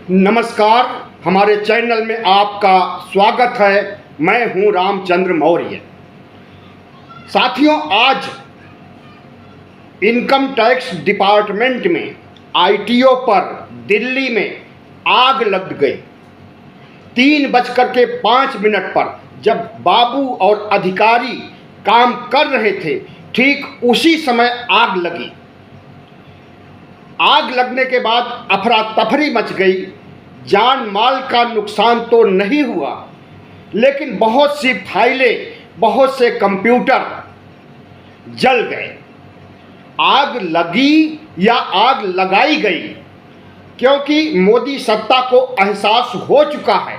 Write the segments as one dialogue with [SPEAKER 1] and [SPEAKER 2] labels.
[SPEAKER 1] नमस्कार, हमारे चैनल में आपका स्वागत है। मैं हूं रामचंद्र मौर्य। साथियों, आज इनकम टैक्स डिपार्टमेंट में आईटीओ पर दिल्ली में आग लग गई। 3:05 पर जब बाबू और अधिकारी काम कर रहे थे, ठीक उसी समय आग लगी। आग लगने के बाद अफरा तफरी मच गई। जान माल का नुकसान तो नहीं हुआ, लेकिन बहुत सी फाइलें, बहुत से कंप्यूटर जल गए। आग लगी या आग लगाई गई, क्योंकि मोदी सत्ता को एहसास हो चुका है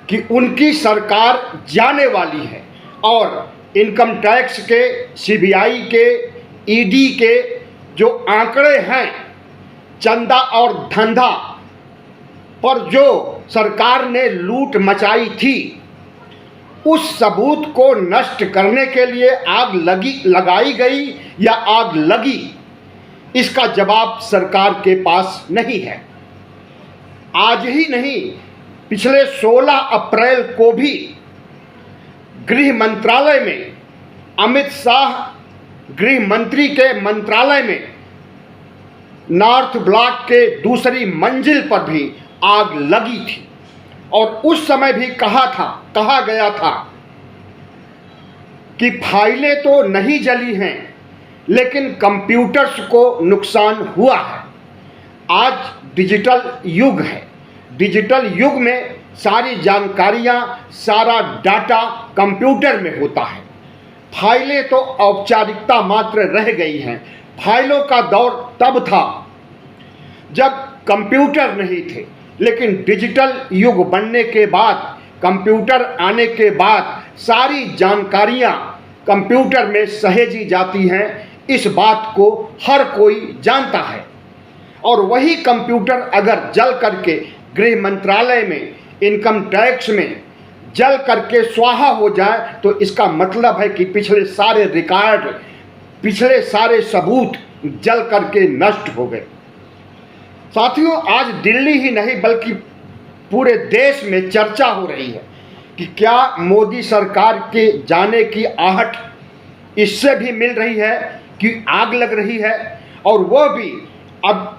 [SPEAKER 1] कि उनकी सरकार जाने वाली है और इनकम टैक्स के, सीबीआई के, ईडी के जो आंकड़े हैं, चंदा और धंधा पर जो सरकार ने लूट मचाई थी, उस सबूत को नष्ट करने के लिए आग लगाई गई या आग लगी, इसका जवाब सरकार के पास नहीं है। आज ही नहीं, पिछले 16 अप्रैल को भी गृह मंत्रालय में, अमित शाह गृह मंत्री के मंत्रालय में, नॉर्थ ब्लॉक के दूसरी मंजिल पर भी आग लगी थी और उस समय भी कहा गया था कि फाइलें तो नहीं जली हैं, लेकिन कंप्यूटर्स को नुकसान हुआ है। आज डिजिटल युग है। डिजिटल युग में सारी जानकारियां, सारा डाटा कंप्यूटर में होता है। फाइलें तो औपचारिकता मात्र रह गई हैं। फाइलों का दौर तब था जब कंप्यूटर नहीं थे, लेकिन डिजिटल युग बनने के बाद, कंप्यूटर आने के बाद सारी जानकारियां कंप्यूटर में सहेजी जाती हैं। इस बात को हर कोई जानता है। और वही कंप्यूटर अगर जल करके गृह मंत्रालय में, इनकम टैक्स में जल करके स्वाहा हो जाए, तो इसका मतलब है कि पिछले सारे रिकॉर्ड, पिछले सारे सबूत जल करके नष्ट हो गए। साथियों, आज दिल्ली ही नहीं बल्कि पूरे देश में चर्चा हो रही है कि क्या मोदी सरकार के जाने की आहट इससे भी मिल रही है कि आग लग रही है, और वो भी अब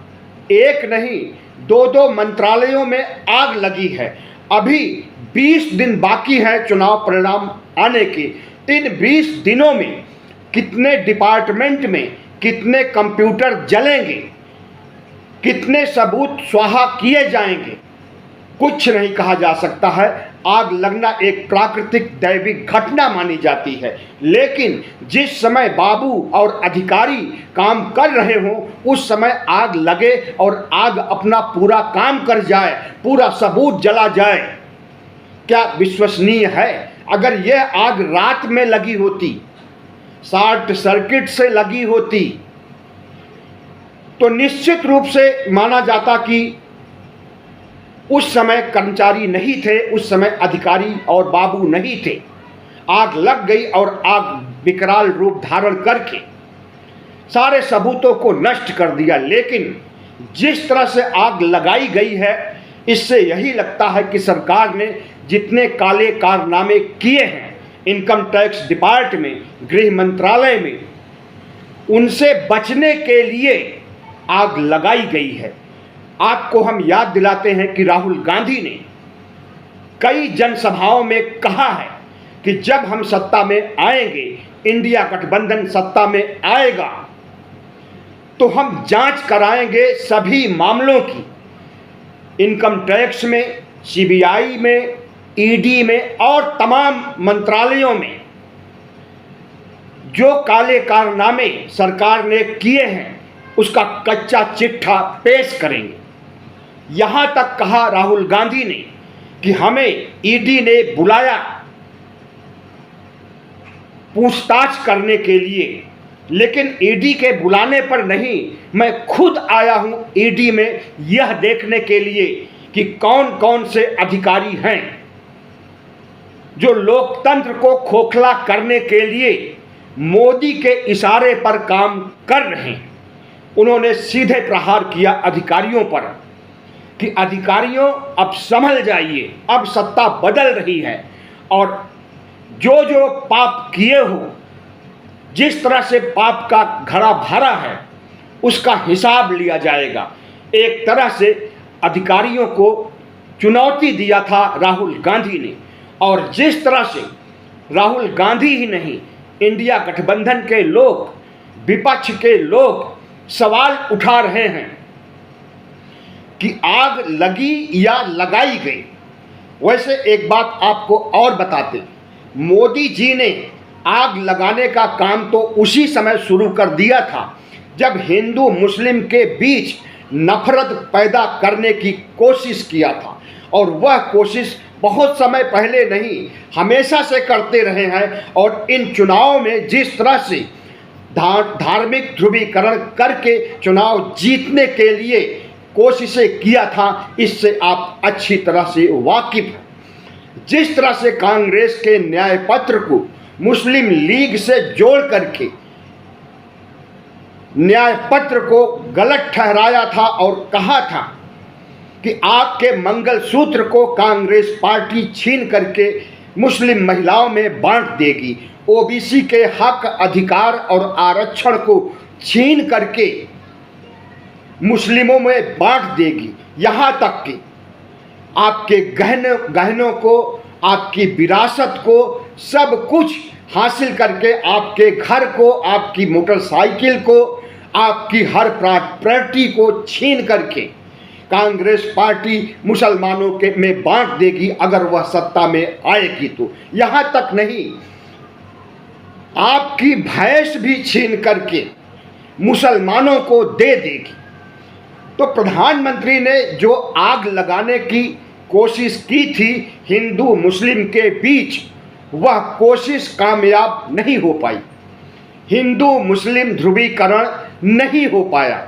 [SPEAKER 1] एक नहीं, 2 मंत्रालयों में आग लगी है। अभी 20 दिन बाकी है चुनाव परिणाम आने के। इन 20 दिनों में कितने डिपार्टमेंट में कितने कंप्यूटर जलेंगे, कितने सबूत स्वाहा किए जाएंगे, कुछ नहीं कहा जा सकता है। आग लगना एक प्राकृतिक दैविक घटना मानी जाती है, लेकिन जिस समय बाबू और अधिकारी काम कर रहे हों, उस समय आग लगे और आग अपना पूरा काम कर जाए, पूरा सबूत जला जाए, क्या विश्वसनीय है? अगर यह आग रात में लगी होती, शॉर्ट सर्किट से लगी होती, तो निश्चित रूप से माना जाता कि उस समय कर्मचारी नहीं थे, उस समय अधिकारी और बाबू नहीं थे। आग लग गई और आग विकराल रूप धारण करके सारे सबूतों को नष्ट कर दिया। लेकिन जिस तरह से आग लगाई गई है, इससे यही लगता है कि सरकार ने जितने काले कारनामे किए हैं इनकम टैक्स डिपार्टमेंट, गृह मंत्रालय में, उनसे बचने के लिए आग लगाई गई है। आपको हम याद दिलाते हैं कि राहुल गांधी ने कई जनसभाओं में कहा है कि जब हम सत्ता में आएंगे, इंडिया गठबंधन सत्ता में आएगा, तो हम जांच कराएंगे सभी मामलों की, इनकम टैक्स में, सीबीआई में, ईडी में और तमाम मंत्रालयों में जो काले कारनामे सरकार ने किए हैं, उसका कच्चा चिट्ठा पेश करेंगे। यहां तक कहा राहुल गांधी ने कि हमें ईडी ने बुलाया पूछताछ करने के लिए, लेकिन ईडी के बुलाने पर नहीं, मैं खुद आया हूं ईडी में यह देखने के लिए कि कौन कौन से अधिकारी हैं जो लोकतंत्र को खोखला करने के लिए मोदी के इशारे पर काम कर रहे हैं। उन्होंने सीधे प्रहार किया अधिकारियों पर कि अधिकारियों अब संभल जाइए, अब सत्ता बदल रही है और जो जो पाप किए हो, जिस तरह से पाप का घड़ा भरा है, उसका हिसाब लिया जाएगा। एक तरह से अधिकारियों को चुनौती दिया था राहुल गांधी ने, और जिस तरह से राहुल गांधी ही नहीं, इंडिया गठबंधन के लोग, विपक्ष के लोग सवाल उठा रहे हैं कि आग लगी या लगाई गई। वैसे एक बात आपको और बताते, मोदी जी ने आग लगाने का काम तो उसी समय शुरू कर दिया था जब हिंदू मुस्लिम के बीच नफरत पैदा करने की कोशिश किया था, और वह कोशिश बहुत समय पहले नहीं, हमेशा से करते रहे हैं। और इन चुनावों में जिस तरह से धार्मिक ध्रुवीकरण करके चुनाव जीतने के लिए कोशिशें किया था, इससे आप अच्छी तरह से वाकिफ हैं। जिस तरह से कांग्रेस के न्याय पत्र को मुस्लिम लीग से जोड़ करके न्याय पत्र को गलत ठहराया था और कहा था कि आपके मंगलसूत्र को कांग्रेस पार्टी छीन करके मुस्लिम महिलाओं में बांट देगी, ओबीसी के हक, अधिकार और आरक्षण को छीन करके मुस्लिमों में बांट देगी, यहाँ तक कि आपके गहनों को, आपकी विरासत को, सब कुछ हासिल करके आपके घर को, आपकी मोटरसाइकिल को, आपकी हर प्रॉपर्टी को छीन करके कांग्रेस पार्टी मुसलमानों के में बांट देगी अगर वह सत्ता में आएगी तो। यहाँ तक नहीं, आपकी भैंस भी छीन करके मुसलमानों को दे देगी। तो प्रधानमंत्री ने जो आग लगाने की कोशिश की थी हिंदू मुस्लिम के बीच, वह कोशिश कामयाब नहीं हो पाई। हिंदू मुस्लिम ध्रुवीकरण नहीं हो पाया।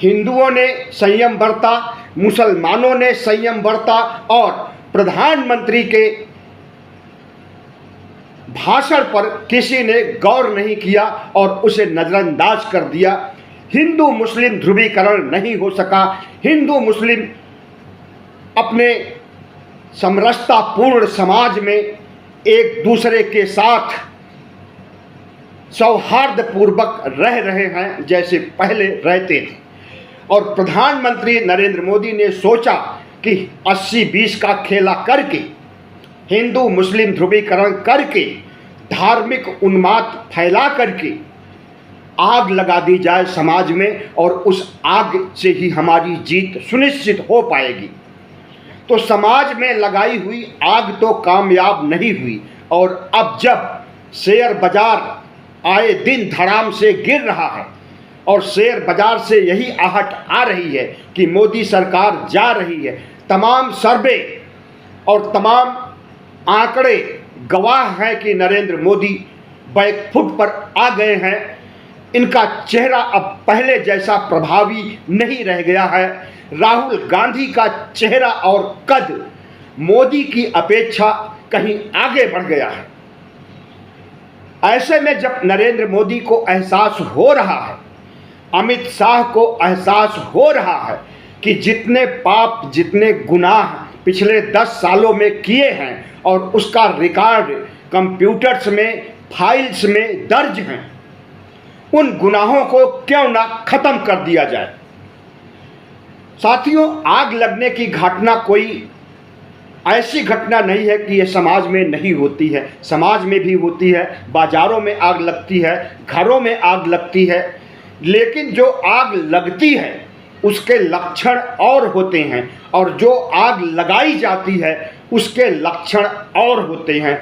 [SPEAKER 1] हिंदुओं ने संयम बरता, मुसलमानों ने संयम बरता और प्रधानमंत्री के भाषण पर किसी ने गौर नहीं किया और उसे नज़रअंदाज कर दिया। हिंदू मुस्लिम ध्रुवीकरण नहीं हो सका। हिंदू मुस्लिम अपने समरसतापूर्ण समाज में एक दूसरे के साथ सौहार्दपूर्वक रह रहे हैं जैसे पहले रहते थे। और प्रधानमंत्री नरेंद्र मोदी ने सोचा कि 80-20 का खेला करके, हिंदू मुस्लिम ध्रुवीकरण करके, धार्मिक उन्माद फैला करके आग लगा दी जाए समाज में, और उस आग से ही हमारी जीत सुनिश्चित हो पाएगी। तो समाज में लगाई हुई आग तो कामयाब नहीं हुई, और अब जब शेयर बाजार आए दिन धड़ाम से गिर रहा है और शेयर बाजार से यही आहट आ रही है कि मोदी सरकार जा रही है, तमाम सर्वे और तमाम आंकड़े गवाह हैं कि नरेंद्र मोदी बैकफुट पर आ गए हैं। इनका चेहरा अब पहले जैसा प्रभावी नहीं रह गया है। राहुल गांधी का चेहरा और कद मोदी की अपेक्षा कहीं आगे बढ़ गया है। ऐसे में जब नरेंद्र मोदी को एहसास हो रहा है, अमित शाह को एहसास हो रहा है कि जितने पाप, जितने गुनाह पिछले 10 सालों में किए हैं और उसका रिकॉर्ड कंप्यूटर्स में, फाइल्स में दर्ज हैं, उन गुनाहों को क्यों ना खत्म कर दिया जाए। साथियों, आग लगने की घटना कोई ऐसी घटना नहीं है कि यह समाज में नहीं होती है। समाज में भी होती है, बाजारों में आग लगती है, घरों में आग लगती है। लेकिन जो आग लगती है उसके लक्षण और होते हैं, और जो आग लगाई जाती है उसके लक्षण और होते हैं।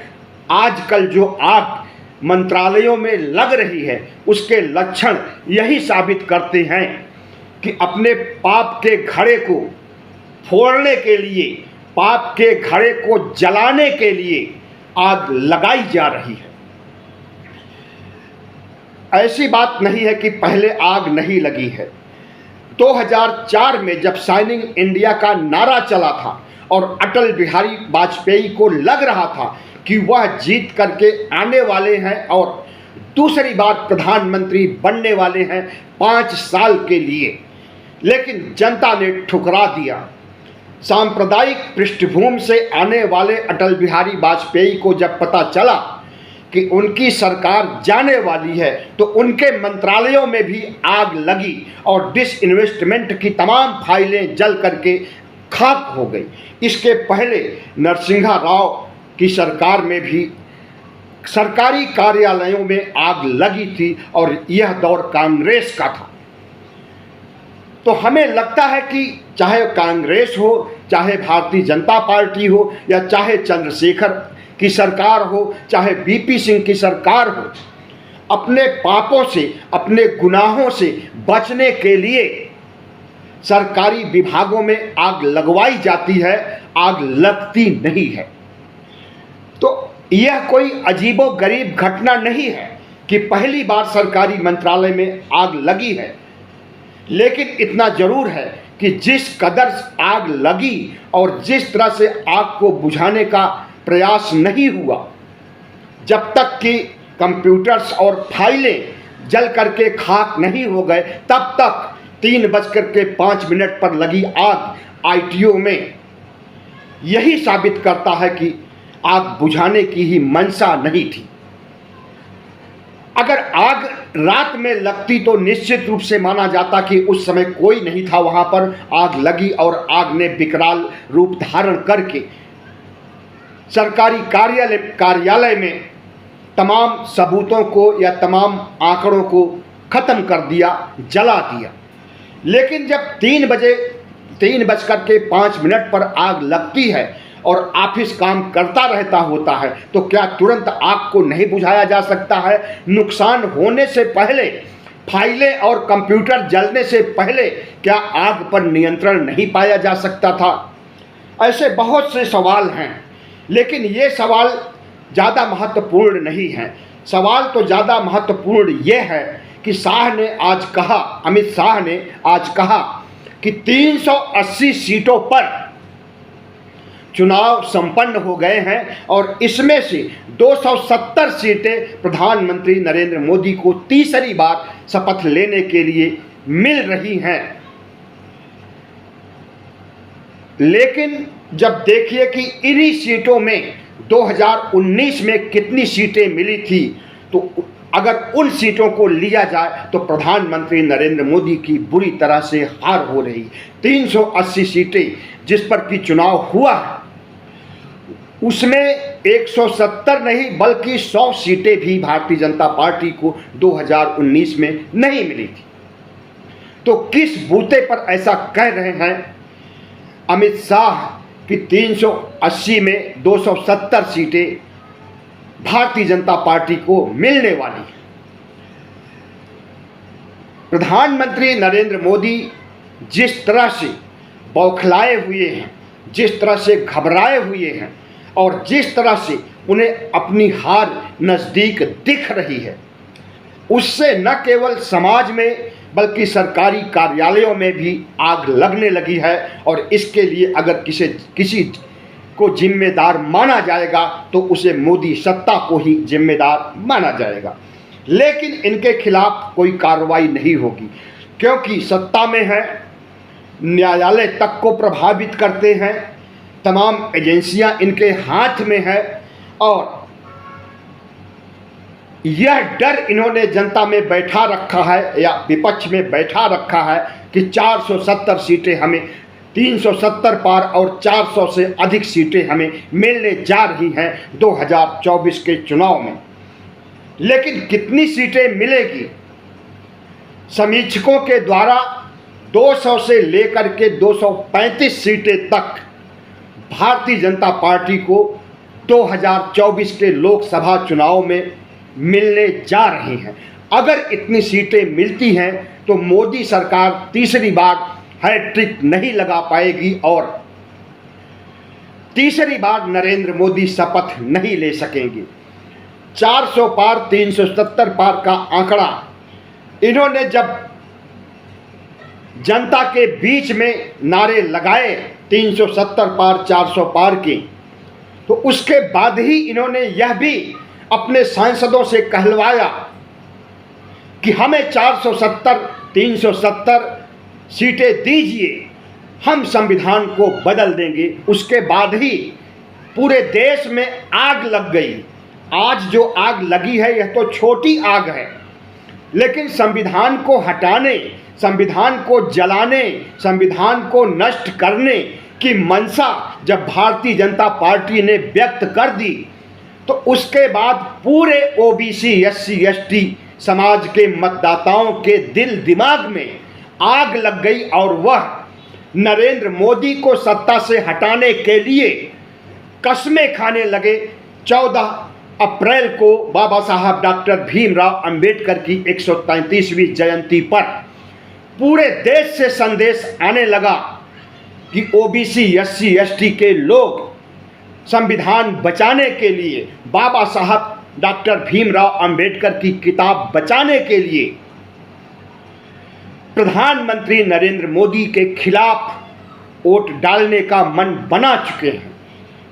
[SPEAKER 1] आजकल जो आग मंत्रालयों में लग रही है उसके लक्षण यही साबित करते हैं कि अपने पाप के घड़े को फोड़ने के लिए, पाप के घड़े को जलाने के लिए आग लगाई जा रही है। ऐसी बात नहीं है कि पहले आग नहीं लगी है। 2004 में जब शाइनिंग इंडिया का नारा चला था और अटल बिहारी वाजपेयी को लग रहा था कि वह जीत करके आने वाले हैं और दूसरी बार प्रधानमंत्री बनने वाले हैं 5 साल के लिए, लेकिन जनता ने ठुकरा दिया। सांप्रदायिक पृष्ठभूमि से आने वाले अटल बिहारी वाजपेयी को जब पता चला कि उनकी सरकार जाने वाली है तो उनके मंत्रालयों में भी आग लगी और डिसइन्वेस्टमेंट की तमाम फाइलें जल करके खाक हो गई। इसके पहले नरसिम्हा राव की सरकार में भी सरकारी कार्यालयों में आग लगी थी और यह दौर कांग्रेस का था। तो हमें लगता है कि चाहे कांग्रेस हो, चाहे भारतीय जनता पार्टी हो, या चाहे चंद्रशेखर की सरकार हो, चाहे बीपी सिंह की सरकार हो, अपने पापों से, अपने गुनाहों से बचने के लिए सरकारी विभागों में आग लगवाई जाती है, आग लगती नहीं है। तो यह कोई अजीबोगरीब घटना नहीं है कि पहली बार सरकारी मंत्रालय में आग लगी है, लेकिन इतना जरूर है कि जिस कदर आग लगी और जिस तरह से आग को बुझाने का प्रयास नहीं हुआ, जब तक कि कंप्यूटर्स और फाइलें जल करके खाक नहीं हो गए, तब तक 3:05 पर लगी आग आईटीओ में यही साबित करता है कि आग बुझाने की ही मंशा नहीं थी। अगर आग रात में लगती तो निश्चित रूप से माना जाता कि उस समय कोई नहीं था वहां पर, आग लगी और आग ने विकराल रूप धारण करके सरकारी कार्यालय में तमाम सबूतों को या तमाम आंकड़ों को खत्म कर दिया, जला दिया। लेकिन जब 3:05 पर आग लगती है और ऑफिस काम करता रहता होता है, तो क्या तुरंत आग को नहीं बुझाया जा सकता है? नुकसान होने से पहले, फाइलें और कंप्यूटर जलने से पहले क्या आग पर नियंत्रण नहीं पाया जा सकता था? ऐसे बहुत से सवाल हैं, लेकिन ये सवाल ज़्यादा महत्वपूर्ण नहीं है। सवाल तो ज़्यादा महत्वपूर्ण ये है कि अमित शाह ने आज कहा कि 380 सीटों पर चुनाव संपन्न हो गए हैं और इसमें से 270 सीटें प्रधानमंत्री नरेंद्र मोदी को तीसरी बार शपथ लेने के लिए मिल रही हैं। लेकिन जब देखिए कि इन्हीं सीटों में 2019 में कितनी सीटें मिली थी, तो अगर उन सीटों को लिया जाए तो प्रधानमंत्री नरेंद्र मोदी की बुरी तरह से हार हो रही। 380 सीटें जिस पर कि चुनाव हुआ है, उसमें 170 नहीं बल्कि 100 सीटें भी भारतीय जनता पार्टी को 2019 में नहीं मिली थी। तो किस बूते पर ऐसा कह रहे हैं अमित शाह कि 380 में 270 सीटें भारतीय जनता पार्टी को मिलने वाली है? प्रधानमंत्री नरेंद्र मोदी जिस तरह से बौखलाए हुए हैं, जिस तरह से घबराए हुए हैं और जिस तरह से उन्हें अपनी हार नज़दीक दिख रही है, उससे न केवल समाज में बल्कि सरकारी कार्यालयों में भी आग लगने लगी है। और इसके लिए अगर किसी को जिम्मेदार माना जाएगा तो उसे मोदी सत्ता को ही जिम्मेदार माना जाएगा। लेकिन इनके खिलाफ कोई कार्रवाई नहीं होगी, क्योंकि सत्ता में है, न्यायालय तक को प्रभावित करते हैं, तमाम एजेंसियां इनके हाथ में है और यह डर इन्होंने जनता में बैठा रखा है या विपक्ष में बैठा रखा है कि 470 सीटें हमें 370 पार और 400 से अधिक सीटें हमें मिलने जा रही हैं 2024 के चुनाव में। लेकिन कितनी सीटें मिलेगी? समीक्षकों के द्वारा 200 से लेकर के 235 सीटें तक भारतीय जनता पार्टी को 2024 के लोकसभा चुनाव में मिलने जा रही हैं। अगर इतनी सीटें मिलती हैं तो मोदी सरकार तीसरी बार हैट्रिक नहीं लगा पाएगी और तीसरी बार नरेंद्र मोदी शपथ नहीं ले सकेंगे। 400 पार 370 पार का आंकड़ा इन्होंने जब जनता के बीच में नारे लगाए 370 पार 400 पार के, तो उसके बाद ही इन्होंने यह भी अपने सांसदों से कहलवाया कि हमें 470 370 सीटें दीजिए, हम संविधान को बदल देंगे। उसके बाद ही पूरे देश में आग लग गई। आज जो आग लगी है यह तो छोटी आग है, लेकिन संविधान को हटाने, संविधान को जलाने, संविधान को नष्ट करने की मंशा जब भारतीय जनता पार्टी ने व्यक्त कर दी, तो उसके बाद पूरे ओबीसी, एससी, एसटी समाज के मतदाताओं के दिल दिमाग में आग लग गई और वह नरेंद्र मोदी को सत्ता से हटाने के लिए कस्में खाने लगे। 14 अप्रैल को बाबा साहब डॉक्टर भीमराव अंबेडकर की 133वीं जयंती पर पूरे देश से संदेश आने लगा कि ओबीसी, एससी, एसटी के लोग संविधान बचाने के लिए, बाबा साहब डॉक्टर भीमराव अंबेडकर की किताब बचाने के लिए प्रधानमंत्री नरेंद्र मोदी के खिलाफ वोट डालने का मन बना चुके हैं।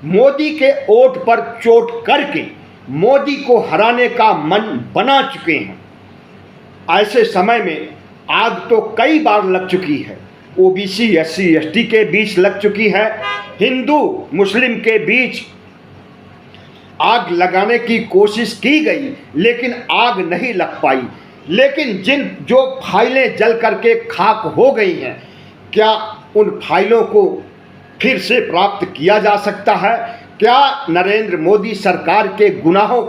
[SPEAKER 1] मोदी के वोट पर चोट करके मोदी को हराने का मन बना चुके हैं। ऐसे समय में आग तो कई बार लग चुकी है। ओबीसी, एससी, एसटी के बीच लग चुकी है, हिंदू मुस्लिम के बीच आग लगाने की कोशिश की गई, लेकिन आग नहीं लग पाई। लेकिन जो फाइलें जल करके खाक हो गई हैं, क्या उन फाइलों को फिर से प्राप्त किया जा सकता है? क्या नरेंद्र मोदी सरकार के गुनाहों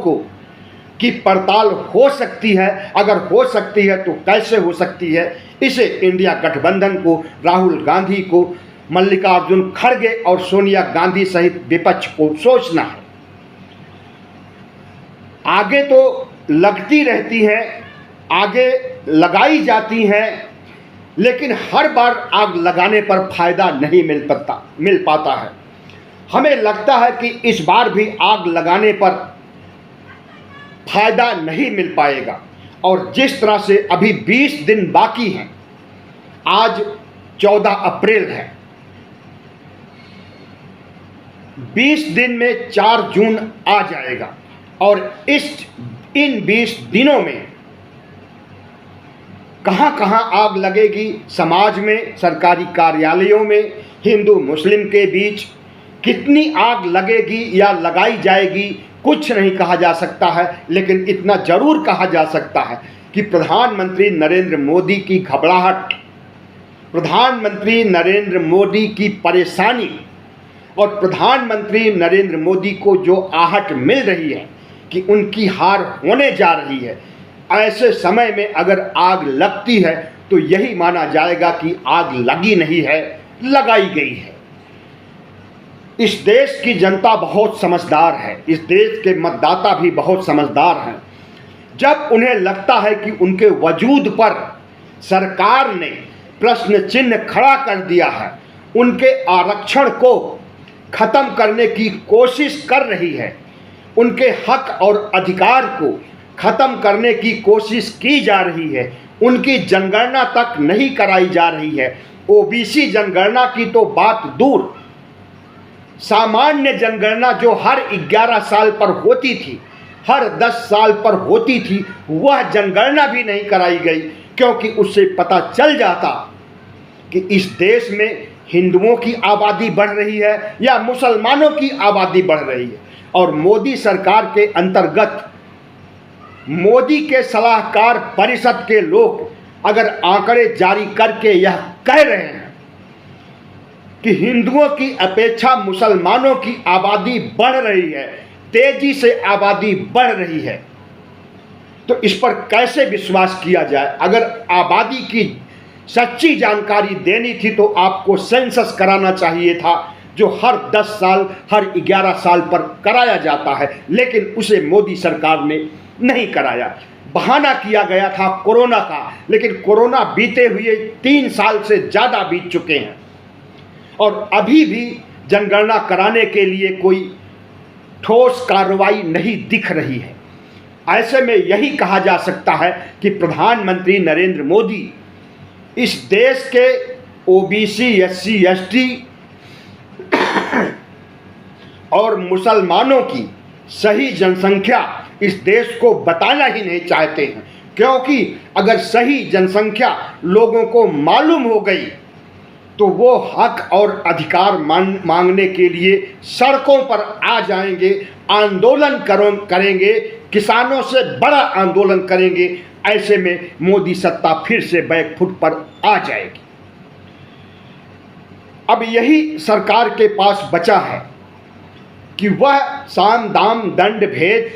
[SPEAKER 1] की पड़ताल हो सकती है? अगर हो सकती है तो कैसे हो सकती है? इसे इंडिया गठबंधन को, राहुल गांधी को, मल्लिकार्जुन खड़गे और सोनिया गांधी सहित विपक्ष को सोचना है। आगे तो लगती रहती हैं, आगे लगाई जाती हैं, लेकिन हर बार आग लगाने पर फायदा नहीं मिल पाता है। हमें लगता है कि इस बार भी आग लगाने पर फायदा नहीं मिल पाएगा। और जिस तरह से अभी 20 दिन बाकी हैं, आज 14 अप्रैल है, 20 दिन में 4 जून आ जाएगा और इन 20 दिनों में कहां कहां आग लगेगी, समाज में, सरकारी कार्यालयों में, हिंदू मुस्लिम के बीच कितनी आग लगेगी या लगाई जाएगी, कुछ नहीं कहा जा सकता है। लेकिन इतना जरूर कहा जा सकता है कि प्रधानमंत्री नरेंद्र मोदी की घबराहट, प्रधानमंत्री नरेंद्र मोदी की परेशानी और प्रधानमंत्री नरेंद्र मोदी को जो आहट मिल रही है कि उनकी हार होने जा रही है, ऐसे समय में अगर आग लगती है तो यही माना जाएगा कि आग लगी नहीं है, लगाई गई है। इस देश की जनता बहुत समझदार है, इस देश के मतदाता भी बहुत समझदार हैं। जब उन्हें लगता है कि उनके वजूद पर सरकार ने प्रश्न चिन्ह खड़ा कर दिया है, उनके आरक्षण को खत्म करने की कोशिश कर रही है, उनके हक और अधिकार को खत्म करने की कोशिश की जा रही है, उनकी जनगणना तक नहीं कराई जा रही है। ओबीसी जनगणना की तो बात दूर, सामान्य जनगणना जो हर 11 साल पर होती थी, हर 10 साल पर होती थी, वह जनगणना भी नहीं कराई गई, क्योंकि उससे पता चल जाता कि इस देश में हिंदुओं की आबादी बढ़ रही है या मुसलमानों की आबादी बढ़ रही है। और मोदी सरकार के अंतर्गत मोदी के सलाहकार परिषद के लोग अगर आंकड़े जारी करके यह कह रहे हैं कि हिंदुओं की अपेक्षा मुसलमानों की आबादी बढ़ रही है, तेजी से आबादी बढ़ रही है, तो इस पर कैसे विश्वास किया जाए? अगर आबादी की सच्ची जानकारी देनी थी तो आपको सेंसस कराना चाहिए था, जो हर 10 साल, हर 11 साल पर कराया जाता है, लेकिन उसे मोदी सरकार ने नहीं कराया। बहाना किया गया था कोरोना का, लेकिन कोरोना बीते हुए 3 साल से ज़्यादा बीत चुके हैं और अभी भी जनगणना कराने के लिए कोई ठोस कार्रवाई नहीं दिख रही है। ऐसे में यही कहा जा सकता है कि प्रधानमंत्री नरेंद्र मोदी इस देश के ओबीसी, एससी, एसटी और मुसलमानों की सही जनसंख्या इस देश को बताना ही नहीं चाहते हैं, क्योंकि अगर सही जनसंख्या लोगों को मालूम हो गई तो वो हक और अधिकार मांगने के लिए सड़कों पर आ जाएंगे, आंदोलन करेंगे, किसानों से बड़ा आंदोलन करेंगे। ऐसे में मोदी सत्ता फिर से बैकफुट पर आ जाएगी। अब यही सरकार के पास बचा है कि वह साम दाम दंड भेद,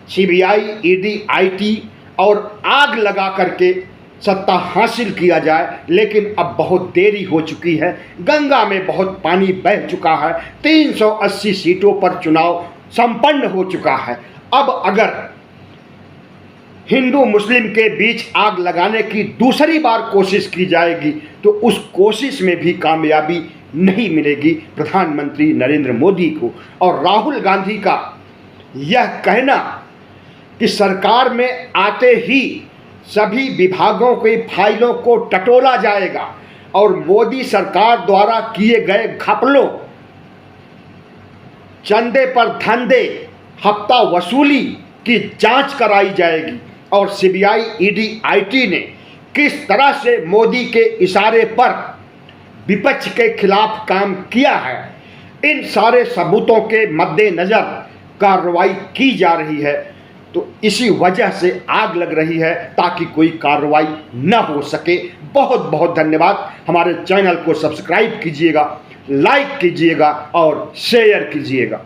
[SPEAKER 1] सीबीआई, ईडी, आईटी और आग लगा करके सत्ता हासिल किया जाए। लेकिन अब बहुत देरी हो चुकी है, गंगा में बहुत पानी बह चुका है, 380 सीटों पर चुनाव संपन्न हो चुका है। अब अगर हिंदू मुस्लिम के बीच आग लगाने की दूसरी बार कोशिश की जाएगी तो उस कोशिश में भी कामयाबी नहीं मिलेगी प्रधानमंत्री नरेंद्र मोदी को। और राहुल गांधी का यह कहना कि सरकार में आते ही सभी विभागों की फाइलों को टटोला जाएगा और मोदी सरकार द्वारा किए गए घपलों, चंदे पर धंधे, हफ्ता वसूली की जांच कराई जाएगी और सीबीआई, ईडी, आईटी ने किस तरह से मोदी के इशारे पर विपक्ष के खिलाफ काम किया है, इन सारे सबूतों के मद्देनजर कार्रवाई की जा रही है। तो इसी वजह से आग लग रही है ताकि कोई कार्रवाई न हो सके। बहुत बहुत धन्यवाद। हमारे चैनल को सब्सक्राइब कीजिएगा, लाइक कीजिएगा और शेयर कीजिएगा।